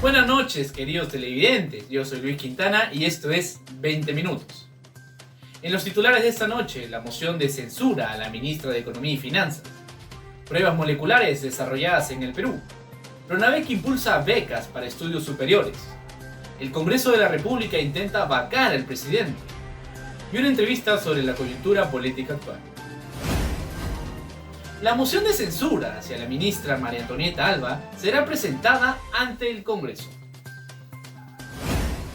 Buenas noches, queridos televidentes. Yo soy Luis Quintana y esto es 20 Minutos. En los titulares de esta noche, la moción de censura a la ministra de Economía y Finanzas. Pruebas moleculares desarrolladas en el Perú. Pronavec impulsa becas para estudios superiores. El Congreso de la República intenta vacar al presidente. Y una entrevista sobre la coyuntura política actual. La moción de censura hacia la ministra María Antonieta Alba será presentada ante el Congreso.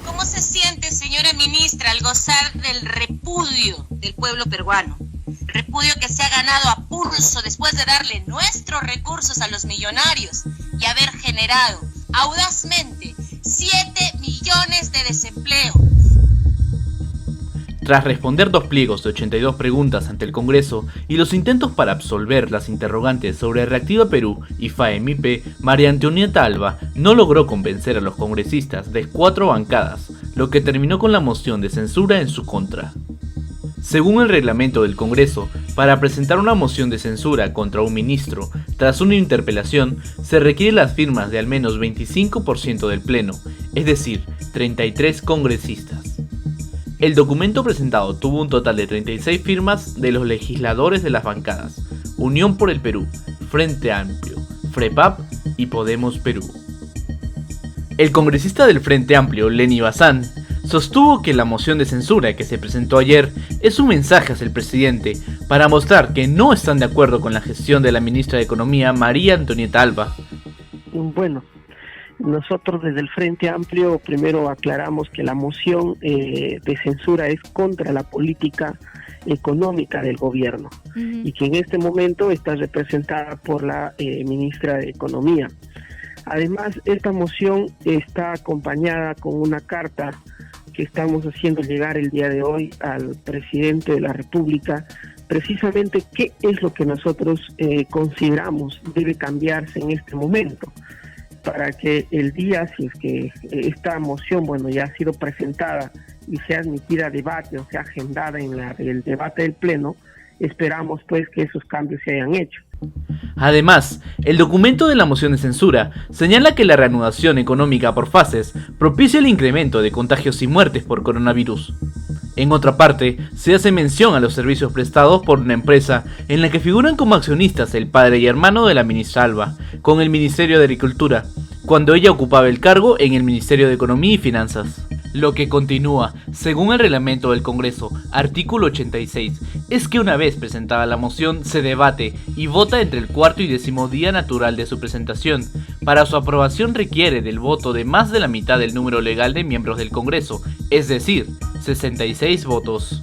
¿Cómo se siente, señora ministra, al gozar del repudio del pueblo peruano? Repudio que se ha ganado a pulso después de darle nuestros recursos a los millonarios y haber generado audazmente 7 millones de desempleo. Tras responder 2 pliegos de 82 preguntas ante el Congreso y los intentos para absolver las interrogantes sobre Reactiva Perú y FAEMIPE, María Antonieta Alba no logró convencer a los congresistas de 4 bancadas, lo que terminó con la moción de censura en su contra. Según el reglamento del Congreso, para presentar una moción de censura contra un ministro tras una interpelación, se requieren las firmas de al menos 25% del Pleno, es decir, 33 congresistas. El documento presentado tuvo un total de 36 firmas de los legisladores de las bancadas: Unión por el Perú, Frente Amplio, FREPAP y Podemos Perú. El congresista del Frente Amplio, Lenny Bazán, sostuvo que la moción de censura que se presentó ayer es un mensaje hacia el presidente para mostrar que no están de acuerdo con la gestión de la ministra de Economía, María Antonieta Alba. Bueno, nosotros desde el Frente Amplio primero aclaramos que la moción de censura es contra la política económica del gobierno y que en este momento está representada por la ministra de Economía. Además, esta moción está acompañada con una carta que estamos haciendo llegar el día de hoy al presidente de la República, precisamente qué es lo que nosotros consideramos debe cambiarse en este momento, para que el día, si es que esta moción, ya ha sido presentada y sea admitida a debate o sea agendada en el debate del Pleno, esperamos pues que esos cambios se hayan hecho. Además, el documento de la moción de censura señala que la reanudación económica por fases propicia el incremento de contagios y muertes por coronavirus. En otra parte, se hace mención a los servicios prestados por una empresa en la que figuran como accionistas el padre y hermano de la ministra Alba, con el Ministerio de Agricultura, cuando ella ocupaba el cargo en el Ministerio de Economía y Finanzas. Lo que continúa, según el reglamento del Congreso, artículo 86, es que una vez presentada la moción se debate y vota entre el cuarto y 10º día natural de su presentación. Para su aprobación requiere del voto de más de la mitad del número legal de miembros del Congreso, es decir, 66 votos.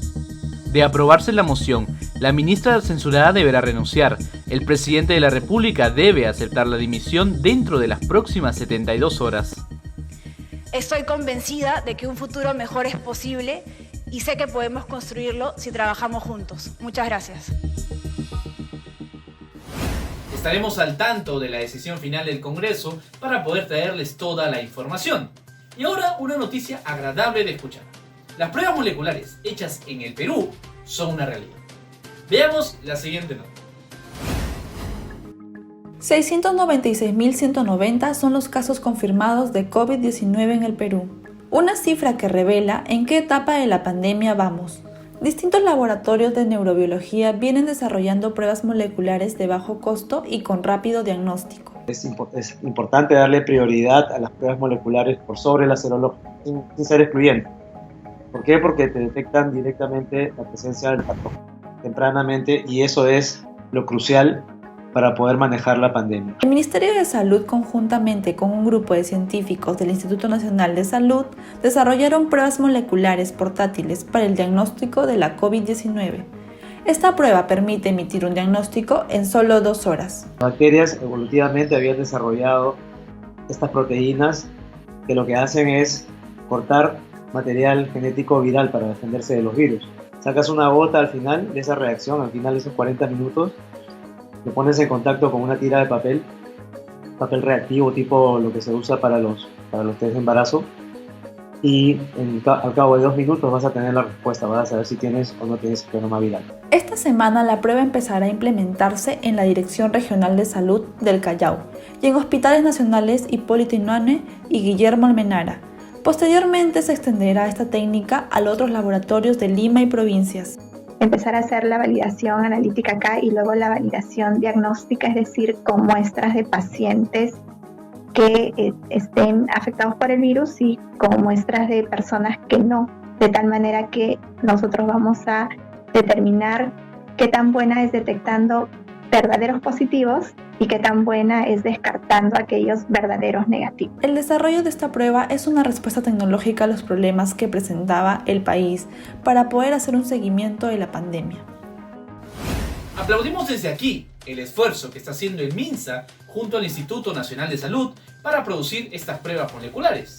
De aprobarse la moción, la ministra censurada deberá renunciar. El presidente de la República debe aceptar la dimisión dentro de las próximas 72 horas. Estoy convencida de que un futuro mejor es posible y sé que podemos construirlo si trabajamos juntos. Muchas gracias. Estaremos al tanto de la decisión final del Congreso para poder traerles toda la información. Y ahora una noticia agradable de escuchar. Las pruebas moleculares hechas en el Perú son una realidad. Veamos la siguiente nota. 696.190 son los casos confirmados de COVID-19 en el Perú, una cifra que revela en qué etapa de la pandemia vamos. Distintos laboratorios de neurobiología vienen desarrollando pruebas moleculares de bajo costo y con rápido diagnóstico. Es importante darle prioridad a las pruebas moleculares por sobre la serológica, sin ser excluyente. ¿Por qué? Porque te detectan directamente la presencia del patógeno tempranamente y eso es lo crucial para poder manejar la pandemia. El Ministerio de Salud, conjuntamente con un grupo de científicos del Instituto Nacional de Salud, desarrollaron pruebas moleculares portátiles para el diagnóstico de la COVID-19. Esta prueba permite emitir un diagnóstico en solo 2 horas. Las bacterias evolutivamente habían desarrollado estas proteínas que lo que hacen es cortar material genético viral para defenderse de los virus. Sacas una gota al final de esa reacción, al final de esos 40 minutos, te pones en contacto con una tira de papel reactivo tipo lo que se usa para los test de embarazo y al cabo de 2 minutos vas a tener la respuesta, vas a saber si tienes o no tienes papiloma viral. Esta semana la prueba empezará a implementarse en la Dirección Regional de Salud del Callao y en hospitales nacionales Hipólito Unanue y Guillermo Almenara. Posteriormente se extenderá esta técnica a los otros laboratorios de Lima y provincias. Empezar a hacer la validación analítica acá y luego la validación diagnóstica, es decir, con muestras de pacientes que estén afectados por el virus y con muestras de personas que no, de tal manera que nosotros vamos a determinar qué tan buena es detectando verdaderos positivos y qué tan buena es descartando aquellos verdaderos negativos. El desarrollo de esta prueba es una respuesta tecnológica a los problemas que presentaba el país para poder hacer un seguimiento de la pandemia. Aplaudimos desde aquí el esfuerzo que está haciendo el MINSA junto al Instituto Nacional de Salud para producir estas pruebas moleculares.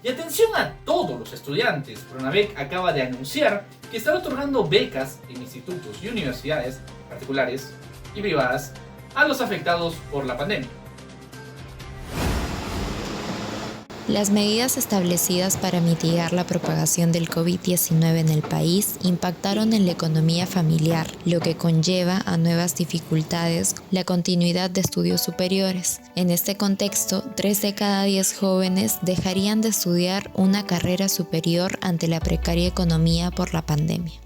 Y atención a todos los estudiantes, Pronavec acaba de anunciar que estará otorgando becas en institutos y universidades particulares y privadas a los afectados por la pandemia. Las medidas establecidas para mitigar la propagación del COVID-19 en el país impactaron en la economía familiar, lo que conlleva a nuevas dificultades la continuidad de estudios superiores. En este contexto, 3 de cada 10 jóvenes dejarían de estudiar una carrera superior ante la precaria economía por la pandemia.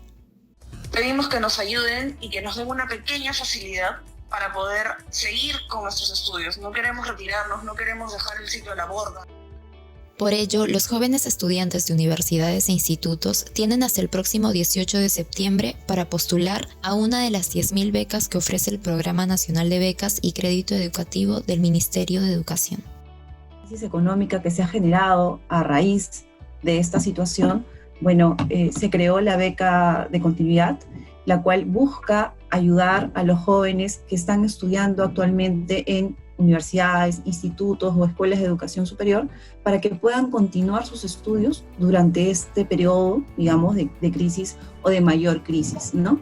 Pedimos que nos ayuden y que nos den una pequeña facilidad para poder seguir con nuestros estudios. No queremos retirarnos, no queremos dejar el ciclo a la borda. Por ello, los jóvenes estudiantes de universidades e institutos tienen hasta el próximo 18 de septiembre para postular a una de las 10.000 becas que ofrece el Programa Nacional de Becas y Crédito Educativo del Ministerio de Educación. La crisis económica que se ha generado a raíz de esta situación, se creó la beca de continuidad, la cual busca ayudar a los jóvenes que están estudiando actualmente en universidades, institutos o escuelas de educación superior para que puedan continuar sus estudios durante este periodo, digamos, de crisis o de mayor crisis, ¿no?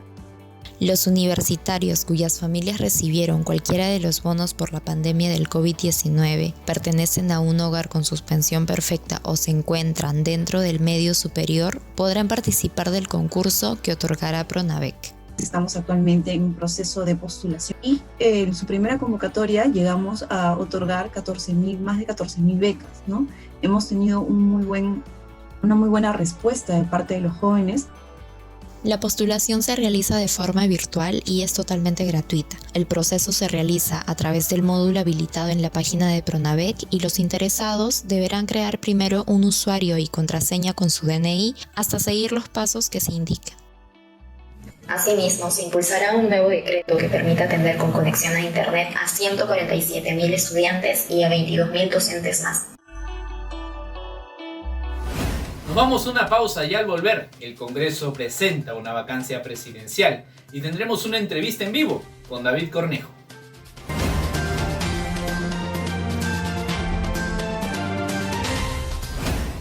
Los universitarios cuyas familias recibieron cualquiera de los bonos por la pandemia del COVID-19, pertenecen a un hogar con suspensión perfecta o se encuentran dentro del medio superior, podrán participar del concurso que otorgará Pronavec. Estamos actualmente en un proceso de postulación y en su primera convocatoria llegamos a otorgar más de 14.000 becas, ¿no? Hemos tenido una muy buena respuesta de parte de los jóvenes. La postulación se realiza de forma virtual y es totalmente gratuita. El proceso se realiza a través del módulo habilitado en la página de Pronavec y los interesados deberán crear primero un usuario y contraseña con su DNI hasta seguir los pasos que se indican. Asimismo, se impulsará un nuevo decreto que permita atender con conexión a Internet a 147.000 estudiantes y a 22.000 docentes más. Nos vamos a una pausa y al volver, el Congreso presenta una vacancia presidencial y tendremos una entrevista en vivo con David Cornejo.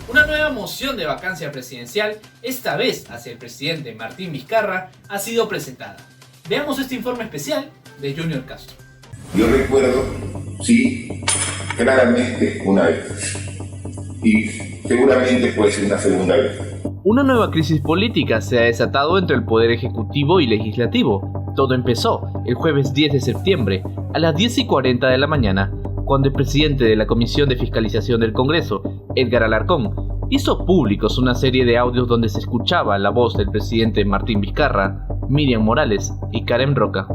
Una nueva moción de vacancia presidencial, esta vez hacia el presidente Martín Vizcarra, ha sido presentada. Veamos este informe especial de Junior Castro. Yo recuerdo, sí, claramente una vez. Y seguramente puede ser una segunda vez. Una nueva crisis política se ha desatado entre el Poder Ejecutivo y Legislativo. Todo empezó el jueves 10 de septiembre a las 10:40 de la mañana, cuando el presidente de la Comisión de Fiscalización del Congreso, Edgar Alarcón, hizo públicos una serie de audios donde se escuchaba la voz del presidente Martín Vizcarra, Miriam Morales y Karen Roca.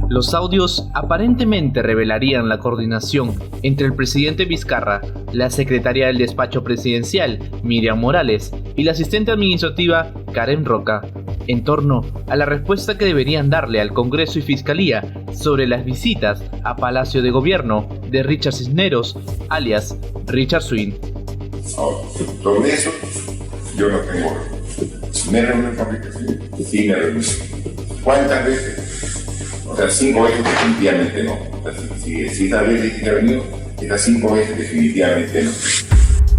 Los audios aparentemente revelarían la coordinación entre el presidente Vizcarra, la secretaria del despacho presidencial, Miriam Morales, y la asistente administrativa, Karen Roca, en torno a la respuesta que deberían darle al Congreso y Fiscalía sobre las visitas a Palacio de Gobierno de Richard Cisneros, alias Richard Swing. Sobre eso, yo no tengo. ¿Me reúnen fabricación? Sí, me reúnen. ¿Cuántas veces? O sea, 5 veces definitivamente no. O sea, si esta vez que reunió, estas 5 veces definitivamente no.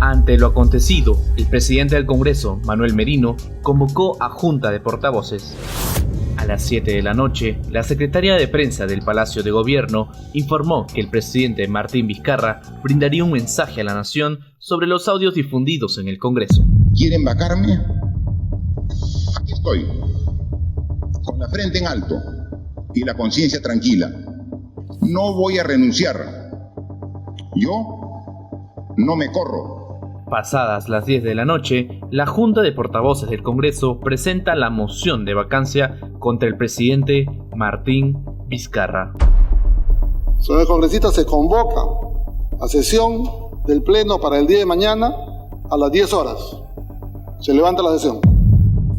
Ante lo acontecido, el presidente del Congreso, Manuel Merino, convocó a junta de portavoces. A las 7 de la noche, la secretaria de prensa del Palacio de Gobierno informó que el presidente Martín Vizcarra brindaría un mensaje a la nación sobre los audios difundidos en el Congreso. ¿Quieren vacarme? Aquí estoy. la frente en alto y la conciencia tranquila. No voy a renunciar. Yo no me corro. Pasadas las 10 de la noche, la Junta de Portavoces del Congreso presenta la moción de vacancia contra el presidente Martín Vizcarra. Señores congresistas, se convoca a sesión del Pleno para el día de mañana a las 10 horas. Se levanta la sesión.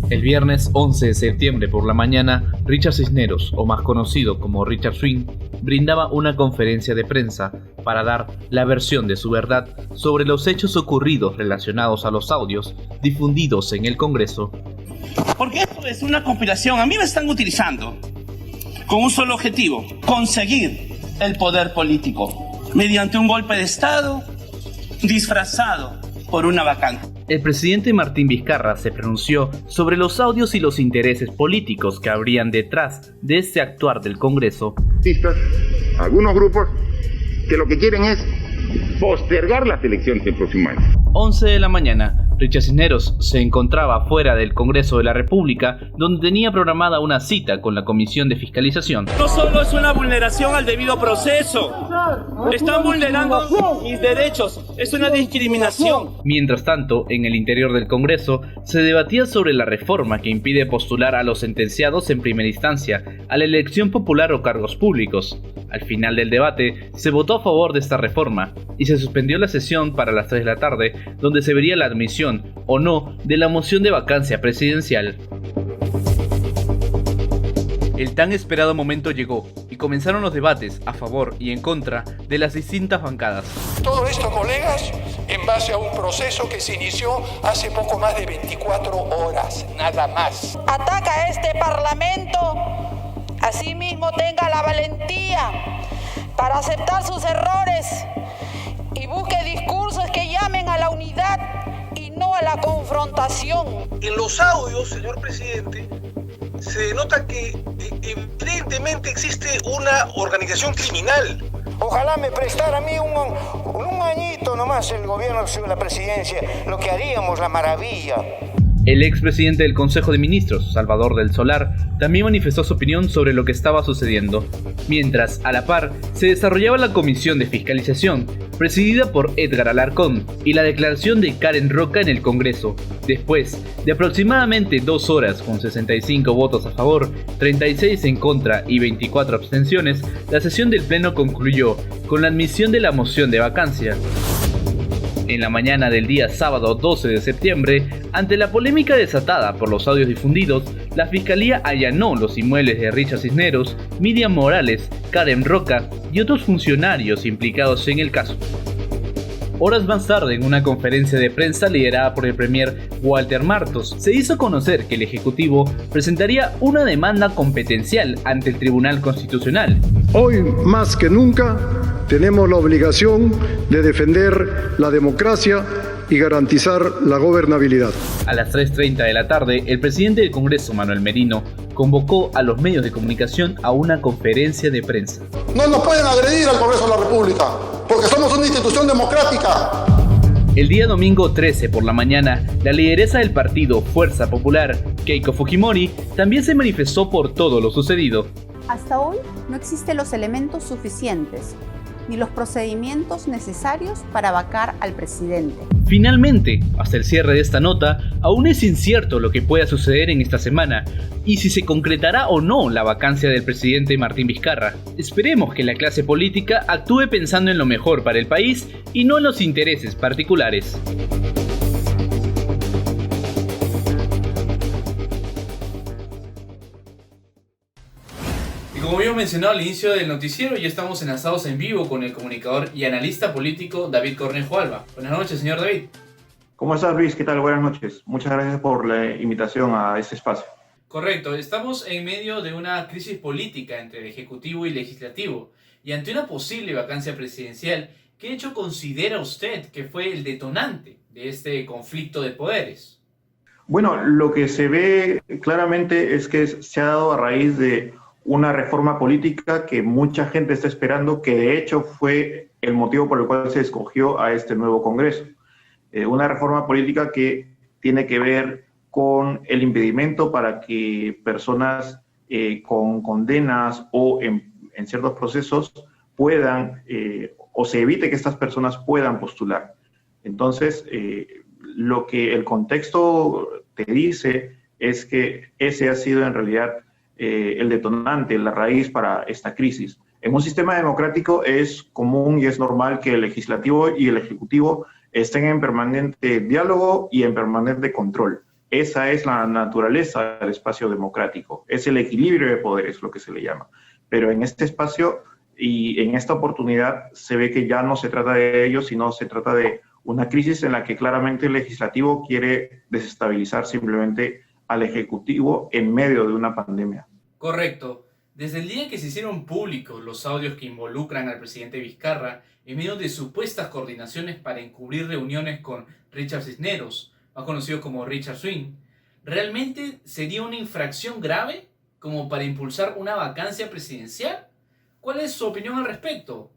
El viernes 11 de septiembre por la mañana, Richard Cisneros, o más conocido como Richard Swing, brindaba una conferencia de prensa para dar la versión de su verdad sobre los hechos ocurridos relacionados a los audios difundidos en el Congreso. Porque esto es una conspiración. A mí me están utilizando con un solo objetivo: conseguir el poder político mediante un golpe de Estado disfrazado por una vacante. El presidente Martín Vizcarra se pronunció sobre los audios y los intereses políticos que habrían detrás de este actuar del Congreso. Algunos grupos que lo que quieren es postergar las elecciones del próximo año. 11 de la mañana, Richard Cisneros se encontraba fuera del Congreso de la República, donde tenía programada una cita con la Comisión de Fiscalización. No solo es una vulneración al debido proceso, están vulnerando mis derechos, es una discriminación. Mientras tanto, en el interior del Congreso, se debatía sobre la reforma que impide postular a los sentenciados en primera instancia a la elección popular o cargos públicos. Al final del debate, se votó a favor de esta reforma y se suspendió la sesión para las 3 de la tarde, donde se vería la admisión o no de la moción de vacancia presidencial. El tan esperado momento llegó y comenzaron los debates a favor y en contra de las distintas bancadas. Todo esto, colegas, en base a un proceso que se inició hace poco más de 24 horas, nada más. Ataca a este Parlamento, asimismo tenga la valentía para aceptar sus errores y busque discursos que llamen a la unidad y no a la confrontación. En los audios, señor presidente, se denota que evidentemente existe una organización criminal. Ojalá me prestara a mí un añito nomás el gobierno de la presidencia, lo que haríamos la maravilla. El expresidente del Consejo de Ministros, Salvador del Solar, también manifestó su opinión sobre lo que estaba sucediendo, mientras, a la par, se desarrollaba la Comisión de Fiscalización, presidida por Edgar Alarcón, y la declaración de Karen Roca en el Congreso. Después de aproximadamente 2 horas con 65 votos a favor, 36 en contra y 24 abstenciones, la sesión del Pleno concluyó con la admisión de la moción de vacancia. En la mañana del día sábado 12 de septiembre, ante la polémica desatada por los audios difundidos, la Fiscalía allanó los inmuebles de Richard Cisneros, Miriam Morales, Karen Roca y otros funcionarios implicados en el caso. Horas más tarde, en una conferencia de prensa liderada por el premier Walter Martos, se hizo conocer que el Ejecutivo presentaría una demanda competencial ante el Tribunal Constitucional. Hoy, más que nunca, tenemos la obligación de defender la democracia y garantizar la gobernabilidad. A las 3:30 de la tarde, el presidente del Congreso, Manuel Merino, convocó a los medios de comunicación a una conferencia de prensa. No nos pueden agredir al Congreso de la República, porque somos una institución democrática. El día domingo 13 por la mañana, la lideresa del partido Fuerza Popular, Keiko Fujimori, también se manifestó por todo lo sucedido. Hasta hoy no existen los elementos suficientes ni los procedimientos necesarios para vacar al presidente. Finalmente, hasta el cierre de esta nota, aún es incierto lo que pueda suceder en esta semana y si se concretará o no la vacancia del presidente Martín Vizcarra. Esperemos que la clase política actúe pensando en lo mejor para el país y no en los intereses particulares. Como habíamos mencionado al inicio del noticiero, ya estamos enlazados en vivo con el comunicador y analista político David Cornejo Alba. Buenas noches, señor David. ¿Cómo estás, Luis? ¿Qué tal? Buenas noches. Muchas gracias por la invitación a este espacio. Correcto, estamos en medio de una crisis política entre el Ejecutivo y Legislativo y ante una posible vacancia presidencial. ¿Qué hecho considera usted que fue el detonante de este conflicto de poderes? Bueno, lo que se ve claramente es que se ha dado a raíz de una reforma política que mucha gente está esperando, que de hecho fue el motivo por el cual se escogió a este nuevo Congreso. Una reforma política que tiene que ver con el impedimento para que personas con condenas o en ciertos procesos puedan o se evite que estas personas puedan postular. Entonces, lo que el contexto te dice es que ese ha sido en realidad el detonante, la raíz para esta crisis. En un sistema democrático es común y es normal que el legislativo y el ejecutivo estén en permanente diálogo y en permanente control. Esa es la naturaleza del espacio democrático, es el equilibrio de poderes, lo que se le llama. Pero en este espacio y en esta oportunidad se ve que ya no se trata de ello, sino se trata de una crisis en la que claramente el legislativo quiere desestabilizar simplemente al ejecutivo en medio de una pandemia. Correcto. Desde el día en que se hicieron públicos los audios que involucran al presidente Vizcarra en medio de supuestas coordinaciones para encubrir reuniones con Richard Cisneros, más conocido como Richard Swing, ¿realmente sería una infracción grave como para impulsar una vacancia presidencial? ¿Cuál es su opinión al respecto?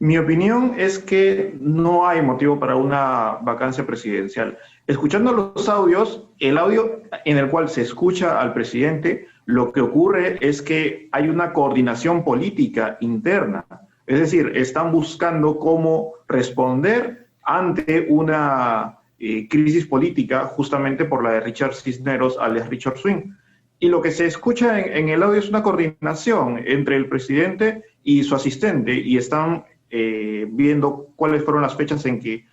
Mi opinión es que no hay motivo para una vacancia presidencial. Escuchando los audios, el audio en el cual se escucha al presidente, lo que ocurre es que hay una coordinación política interna. Es decir, están buscando cómo responder ante una crisis política, justamente por la de Richard Cisneros, alias Richard Swing. Y lo que se escucha en el audio es una coordinación entre el presidente y su asistente, y están viendo cuáles fueron las fechas en que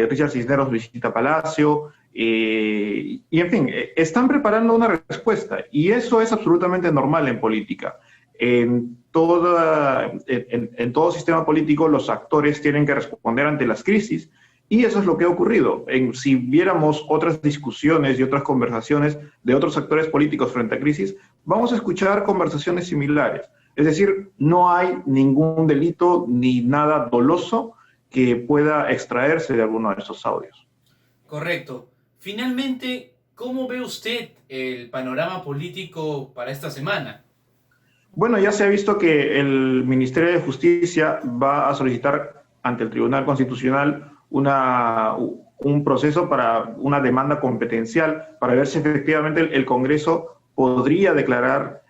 Richard Cisneros visita Palacio, y en fin, están preparando una respuesta, y eso es absolutamente normal en política. En todo sistema político los actores tienen que responder ante las crisis, y eso es lo que ha ocurrido. Si viéramos otras discusiones y otras conversaciones de otros actores políticos frente a crisis, vamos a escuchar conversaciones similares. Es decir, no hay ningún delito ni nada doloso que pueda extraerse de alguno de esos audios. Correcto. Finalmente, ¿cómo ve usted el panorama político para esta semana? Bueno, ya se ha visto que el Ministerio de Justicia va a solicitar ante el Tribunal Constitucional un proceso para una demanda competencial para ver si efectivamente el Congreso podría declarar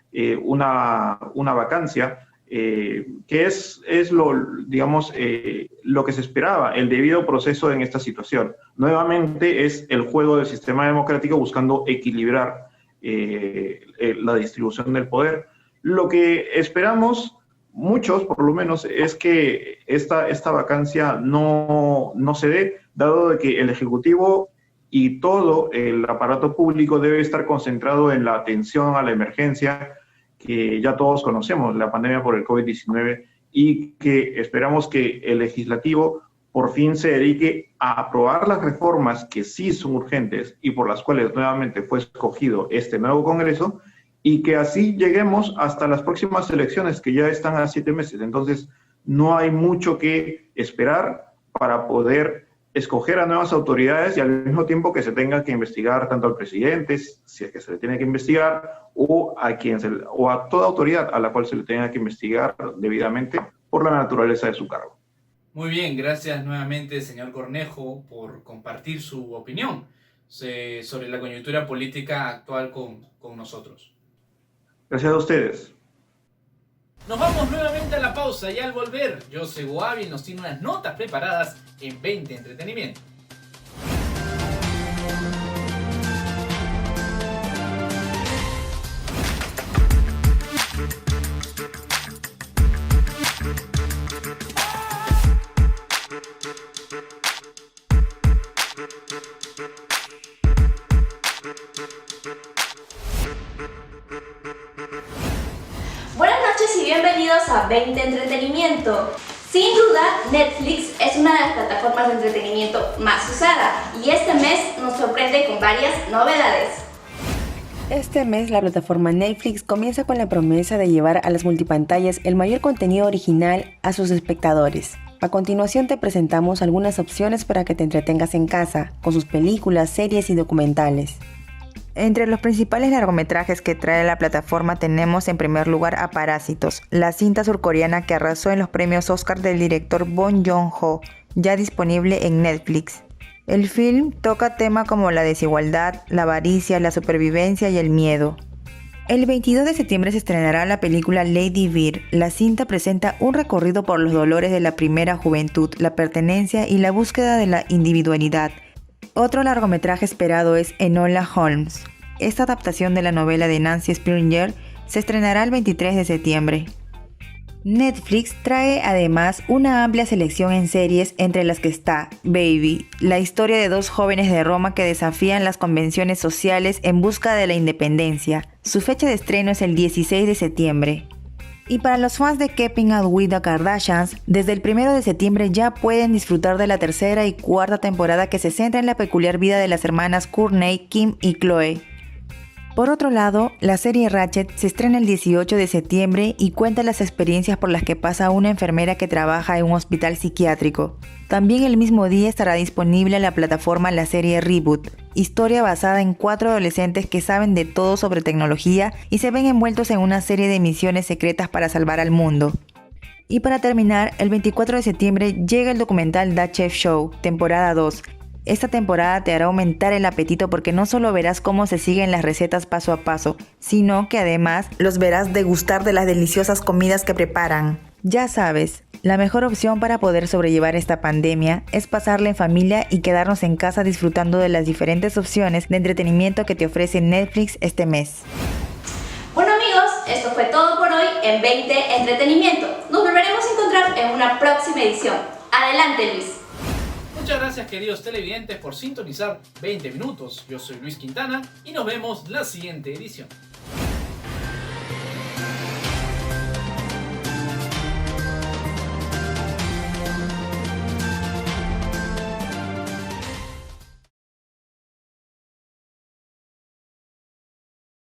una vacancia, que es lo que se esperaba, el debido proceso en esta situación. Nuevamente es el juego del sistema democrático buscando equilibrar la distribución del poder. Lo que esperamos, muchos por lo menos, es que esta vacancia no se dé, dado de que el Ejecutivo y todo el aparato público debe estar concentrado en la atención a la emergencia que ya todos conocemos, la pandemia por el COVID-19, y que esperamos que el legislativo por fin se dedique a aprobar las reformas que sí son urgentes y por las cuales nuevamente fue escogido este nuevo Congreso, y que así lleguemos hasta las próximas elecciones que ya están a 7 meses. Entonces, no hay mucho que esperar para poder escoger a nuevas autoridades y al mismo tiempo que se tenga que investigar tanto al presidente, si es que se le tiene que investigar, o a toda autoridad a la cual se le tenga que investigar debidamente por la naturaleza de su cargo. Muy bien, gracias nuevamente, señor Cornejo, por compartir su opinión sobre la coyuntura política actual con nosotros. Gracias a ustedes. Nos vamos nuevamente a la pausa y al volver, José Goavi nos tiene unas notas preparadas en 20 Entretenimiento. Buenas noches y bienvenidos a 20 Entretenimiento. Sin duda, Netflix es una de las plataformas de entretenimiento más usada y este mes nos sorprende con varias novedades. Este mes la plataforma Netflix comienza con la promesa de llevar a las multipantallas el mayor contenido original a sus espectadores. A continuación te presentamos algunas opciones para que te entretengas en casa, con sus películas, series y documentales. Entre los principales largometrajes que trae la plataforma tenemos en primer lugar a Parásitos, la cinta surcoreana que arrasó en los premios Oscar del director Bong Joon-ho, ya disponible en Netflix. El film toca temas como la desigualdad, la avaricia, la supervivencia y el miedo. El 22 de septiembre se estrenará la película Lady Bird. La cinta presenta un recorrido por los dolores de la primera juventud, la pertenencia y la búsqueda de la individualidad. Otro largometraje esperado es Enola Holmes. Esta adaptación de la novela de Nancy Springer se estrenará el 23 de septiembre. Netflix trae además una amplia selección en series, entre las que está Baby, la historia de dos jóvenes de Roma que desafían las convenciones sociales en busca de la independencia. Su fecha de estreno es el 16 de septiembre. Y para los fans de Keeping Up with the Kardashians, desde el 1 de septiembre ya pueden disfrutar de la tercera y cuarta temporada que se centra en la peculiar vida de las hermanas Kourtney, Kim y Khloe. Por otro lado, la serie Ratched se estrena el 18 de septiembre y cuenta las experiencias por las que pasa una enfermera que trabaja en un hospital psiquiátrico. También el mismo día estará disponible en la plataforma la serie Reboot, historia basada en 4 adolescentes que saben de todo sobre tecnología y se ven envueltos en una serie de misiones secretas para salvar al mundo. Y para terminar, el 24 de septiembre llega el documental The Chef Show, temporada 2. Esta temporada te hará aumentar el apetito porque no solo verás cómo se siguen las recetas paso a paso, sino que además los verás degustar de las deliciosas comidas que preparan. Ya sabes, la mejor opción para poder sobrellevar esta pandemia es pasarla en familia y quedarnos en casa disfrutando de las diferentes opciones de entretenimiento que te ofrece Netflix este mes. Bueno amigos, esto fue todo por hoy en 20 Entretenimiento. Nos volveremos a encontrar en una próxima edición. Adelante Luis. Muchas gracias queridos televidentes por sintonizar 20 minutos. Yo soy Luis Quintana y nos vemos la siguiente edición.